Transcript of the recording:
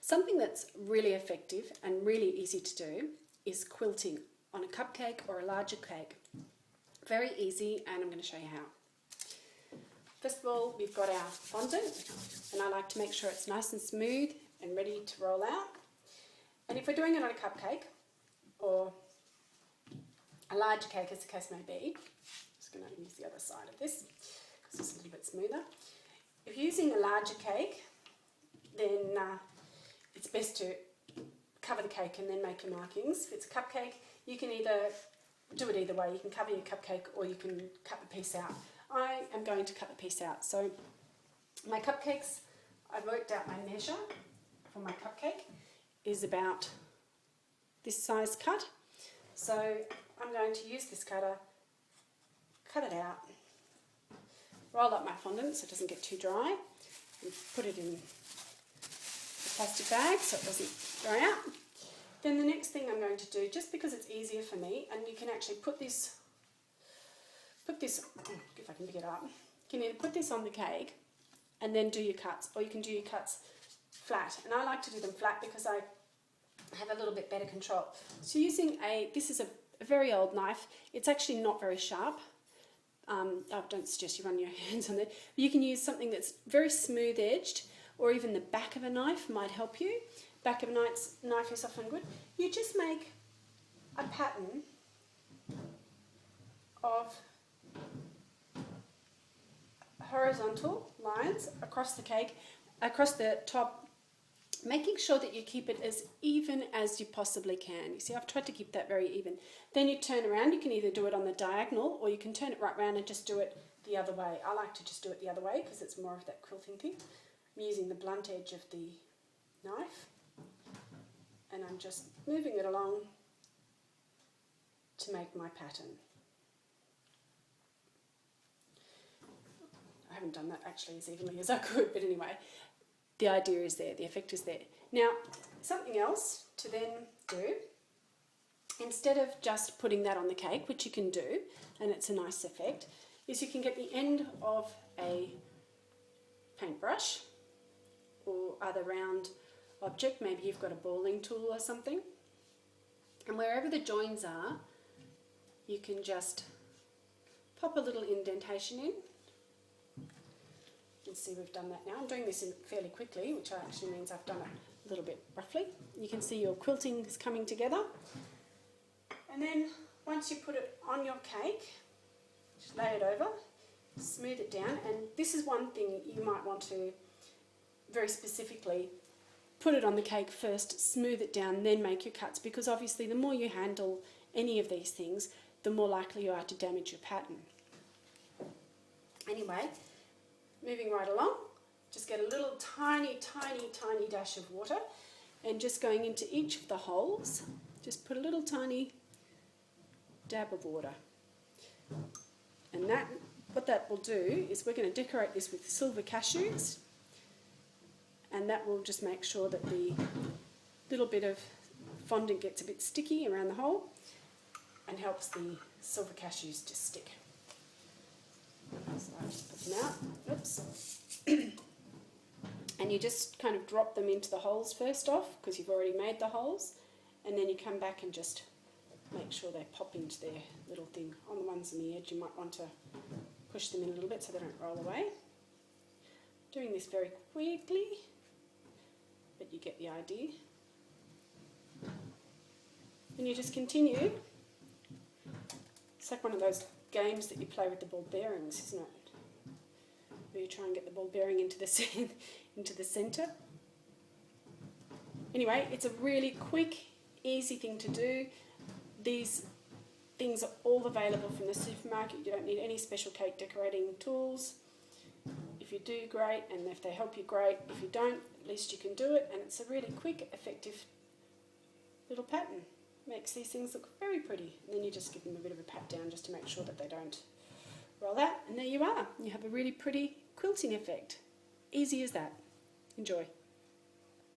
Something that's really effective and really easy to do is quilting on a cupcake or a larger cake. Very easy, and I'm going to show you how. First of all, we've got our fondant, and I like to make sure it's nice and smooth and ready to roll out. And if we're doing it on a cupcake or a larger cake, as the case may be, I'm just going to use the other side of this because it's a little bit smoother. If you're using a larger cake, then it's best to cover the cake and then make your markings. If it's a cupcake, you can either do it either way. You can cover your cupcake or you can cut the piece out. I am going to cut the piece out. So my cupcakes, I've worked out my measure for my cupcake is about this size cut. So I'm going to use this cutter, cut it out, roll up my fondant so it doesn't get too dry, and put it in a plastic bag so it doesn't dry out. Then the next thing I'm going to do, just because it's easier for me, and you can actually put this, if I can pick it up, you can either put this on the cake and then do your cuts, or you can do your cuts flat. And I like to do them flat because I have a little bit better control. So using this is a very old knife. It's actually not very sharp. I don't suggest you run your hands on it. You can use something that's very smooth edged, or even the back of a knife might help you. Back of a knife is often good. You just make a pattern of horizontal lines across the cake, across the top, making sure that you keep it as even as you possibly can. You see, I've tried to keep that very even. Then you turn around. You can either do it on the diagonal or you can turn it right around and just do it the other way. I like to just do it the other way because it's more of that quilting thing. I'm using the blunt edge of the knife and I'm just moving it along to make my pattern. I haven't done that actually as evenly as I could, but anyway, the idea is there, the effect is there. Now, something else to then do, instead of just putting that on the cake, which you can do, and it's a nice effect, is you can get the end of a paintbrush or other round object, maybe you've got a balling tool or something, and wherever the joins are, you can just pop a little indentation in. You can see we've done that now. I'm doing this fairly quickly, which actually means I've done it a little bit roughly. You can see your quilting is coming together. And then once you put it on your cake, just lay it over, smooth it down. And this is one thing you might want to very specifically put it on the cake first, smooth it down, then make your cuts, because obviously the more you handle any of these things, the more likely you are to damage your pattern. Anyway, moving right along, just get a little tiny dash of water and just going into each of the holes, just put a little tiny dab of water. And what that will do is we're going to decorate this with silver cashews, and that will just make sure that the little bit of fondant gets a bit sticky around the hole and helps the silver cashews to stick. So I just put them out, oops. And you just kind of drop them into the holes first off because you've already made the holes, and then you come back and just make sure they pop into their little thing. On the ones on the edge you might want to push them in a little bit so they don't roll away. Doing this very quickly, but you get the idea. And you just continue. It's like one of those games that you play with the ball bearings, isn't it? Where you try and get the ball bearing into the centre. Anyway, it's a really quick, easy thing to do. These things are all available from the supermarket. You don't need any special cake decorating tools. If you do, great, and if they help you, great. If you don't, at least you can do it, and it's a really quick, effective little pattern. Makes these things look very pretty. And then you just give them a bit of a pat down just to make sure that they don't roll out, and there you are. You have a really pretty quilting effect. Easy as that. Enjoy.